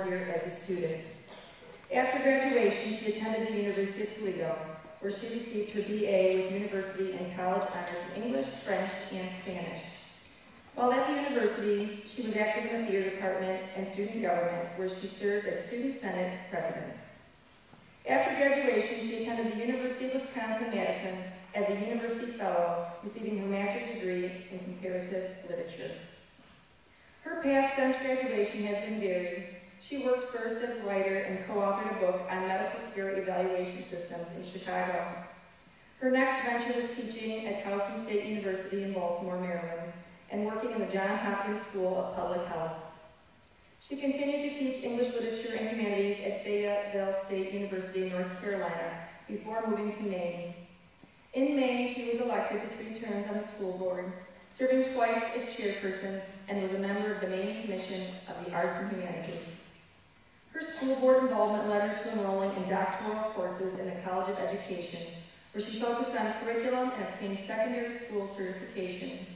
here as a student. After graduation, she attended the University of Toledo, where she received her BA with university and college honors in English, French, and Spanish. While at the university, she was active in the theater department and student government, where she served as Student Senate President. After graduation, she attended the University of Wisconsin-Madison as a University Fellow, receiving her master's degree in comparative literature. Her path since graduation has been varied. She worked first as a writer and co-authored a book on medical care evaluation systems in Chicago. Her next venture was teaching at Towson State University in Baltimore, Maryland, and working in the Johns Hopkins School of Public Health. She continued to teach English literature and humanities at Fayetteville State University in North Carolina before moving to Maine. In Maine, she was elected to 3 terms on the school board, serving twice as chairperson, and was a member of the Maine Commission of the Arts and Humanities. Her school board involvement led her to enrolling in doctoral courses in the College of Education, where she focused on curriculum and obtained secondary school certification.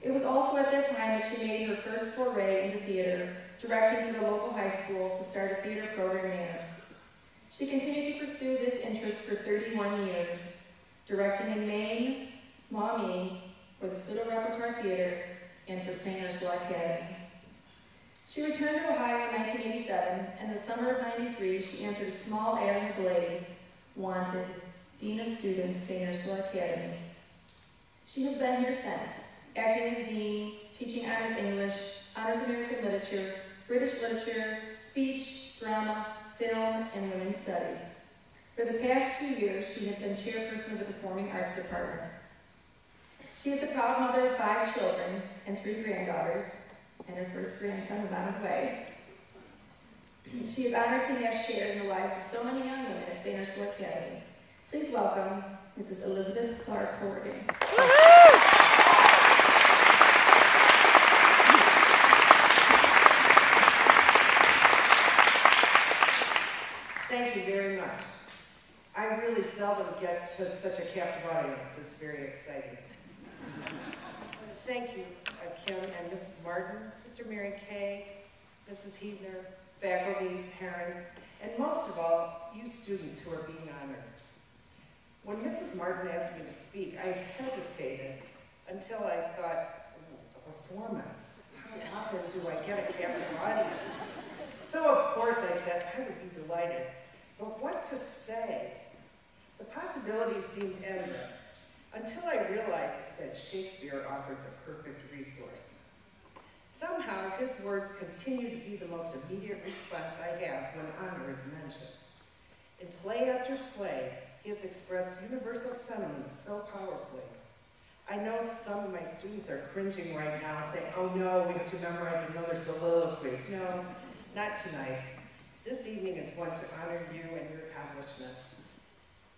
It was also at that time that she made her first foray into theater, directing for the local high school to start a theater program there. She continued to pursue this interest for 31 years, directing in Maine, Maumee, for the Studio Repertoire Theater, and for St. Ursula Academy. She returned to Ohio in 1987, and in the summer of '93, she answered a small ad in the Blade, wanted, Dean of Students, St. Ursula Academy. She has been here since, acting as dean, teaching honors English, honors American literature, British literature, speech, drama, film, and women's studies. For the past 2 years, she has been chairperson of the Performing Arts Department. She is the proud mother of 5 children and 3 granddaughters, and her first grandson is on his way. She is honored to have shared in the lives of so many young women at St. Ursula Academy. Please welcome Mrs. Elizabeth Clark Horrigan. Thank you very much. I really seldom get to such a captive audience. It's very exciting. Thank you, Kim and Mrs. Martin, Sister Mary Kay, Mrs. Heidner, faculty, parents, and most of all, you students who are being honored. When Mrs. Martin asked me to speak, I hesitated until I thought, a performance? How often do I get a captive audience? So of course I said I would be delighted, but what to say? The possibilities seemed endless, until I realized that Shakespeare offered the perfect resource. Somehow, his words continue to be the most immediate response I have when honor is mentioned. In play after play, he has expressed universal sentiments so powerfully. I know some of my students are cringing right now, saying, oh no, we have to memorize another soliloquy. No, not tonight. This evening is one to honor you and your accomplishments.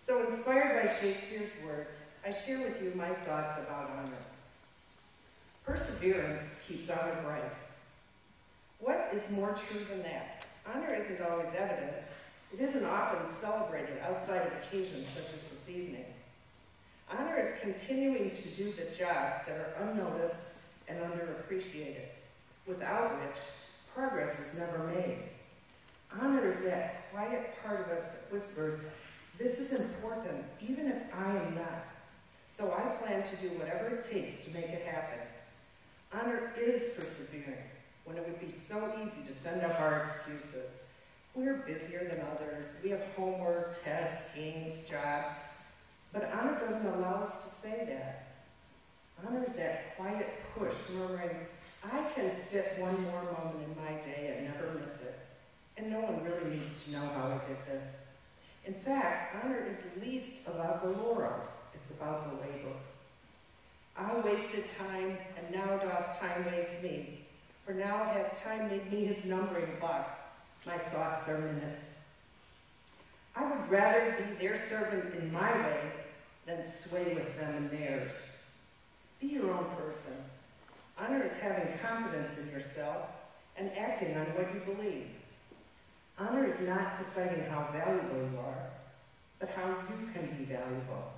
So inspired by Shakespeare's words, I share with you my thoughts about honor. Perseverance keeps honor bright. What is more true than that? Honor isn't always evident. It isn't often celebrated outside of occasions such as this evening. Honor is continuing to do the jobs that are unnoticed and underappreciated, without which progress is never made. Honor is that quiet part of us that whispers, this is important, even if I am not. So I plan to do whatever it takes to make it happen. Honor is persevering, when it would be so easy to send up our excuses. We're busier than others. We have homework, tests, games, jobs. But honor doesn't allow us to say that. Honor is that quiet push, murmuring, I can fit one more moment in my day and never miss it. And no one really needs to know how I did this. In fact, honor is least about the laurels. It's about the labor. I wasted time, and now doth time waste me. For now hath time made me his numbering clock. My thoughts are minutes. I would rather be their servant in my way than sway with them in theirs. Be your own person. Honor is having confidence in yourself and acting on what you believe. Honor is not deciding how valuable you are, but how you can be valuable.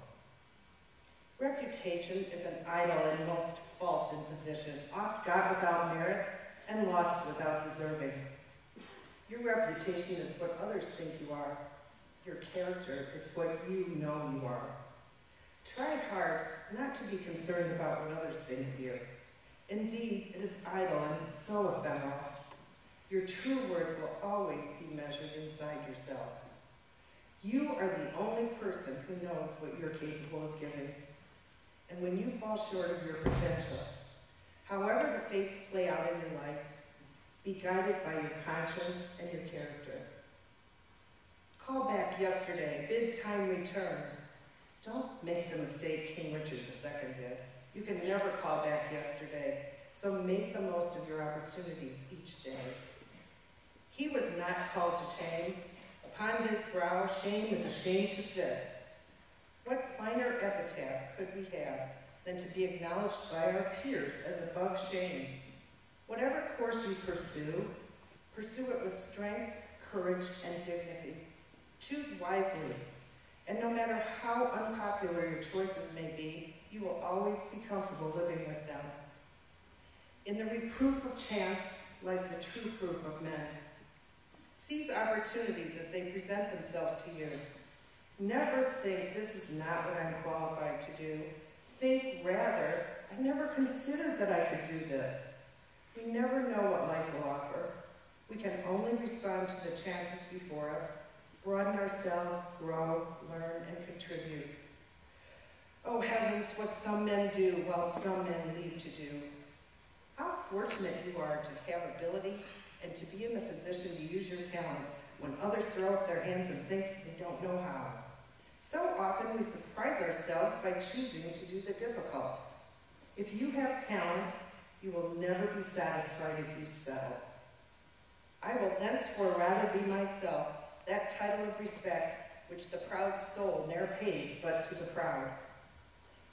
Reputation is an idol and most false imposition, oft got without merit and lost without deserving. Your reputation is what others think you are. Your character is what you know you are. Try hard not to be concerned about what others think of you. Indeed, it is idle and so ephemeral. Your true worth will always be measured inside yourself. You are the only person who knows what you're capable of giving. And when you fall short of your potential, however the fates play out in your life, be guided by your conscience and your character. Call back yesterday, bid time return. Don't make the mistake King Richard II did. You can never call back yesterday, so make the most of your opportunities each day. He was not called to shame. Upon his brow, shame is ashamed to sit. What finer epitaph could we have than to be acknowledged by our peers as above shame? Whatever course you pursue it with strength, courage, and dignity. Choose wisely, and no matter how unpopular your choices may be, you will always be comfortable living with them. In the reproof of chance lies the true proof of men. Seize opportunities as they present themselves to you. Never think, this is not what I'm qualified to do. Think rather, I never considered that I could do this. We never know what life will offer. We can only respond to the chances before us, broaden ourselves, grow, learn, and contribute. Oh heavens, what some men do while some men leave to do. How fortunate you are to have ability and to be in the position to use your talents when others throw up their hands and think they don't know how. So often we surprise ourselves by choosing to do the difficult. If you have talent, you will never be satisfied if you settle. I will thenceforth rather be myself, that title of respect which the proud soul ne'er pays but to the proud.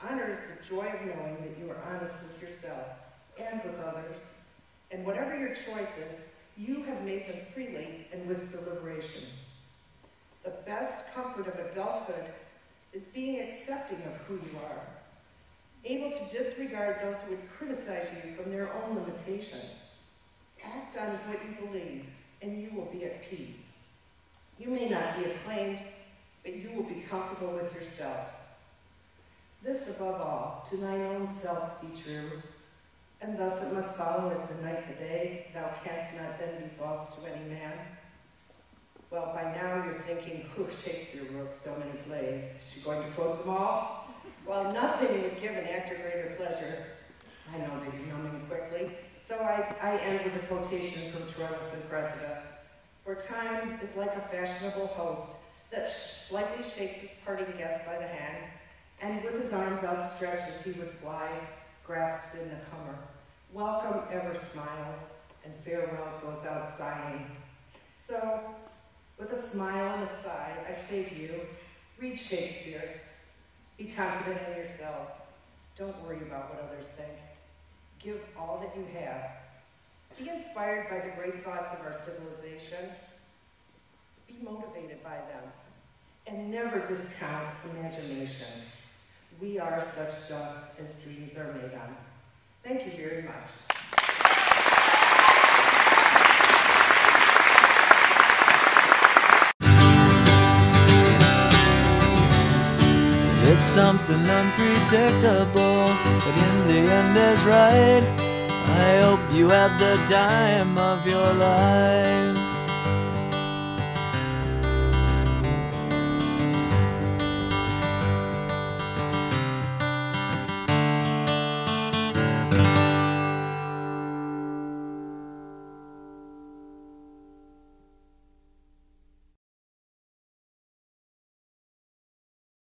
Honor is the joy of knowing that you are honest with yourself and with others, and whatever your choices, you have made them freely and with deliberation. The best comfort of adulthood is being accepting of who you are, able to disregard those who would criticize you from their own limitations. Act on what you believe, and you will be at peace. You may not be acclaimed, but you will be comfortable with yourself. This above all, to thine own self be true, and thus it must follow as the night the day, thou canst not then be false to any man. Well, by now you're thinking, who Shakespeare wrote so many plays. Is she going to quote them all? Well, nothing would give an actor greater pleasure. I know they'd be humming quickly. So I end with a quotation from Troilus and Cressida. For time is like a fashionable host that lightly shakes his parting guest by the hand, and with his arms outstretched as he would fly, grasps in the comer. Welcome ever smiles, and farewell goes out sighing. So, with a smile and a sigh, I say to you, read Shakespeare. Be confident in yourselves. Don't worry about what others think. Give all that you have. Be inspired by the great thoughts of our civilization. Be motivated by them. And never discount imagination. We are such stuff as dreams are made on. Thank you very much. It's something unpredictable, but in the end is right. I hope you had the time of your life.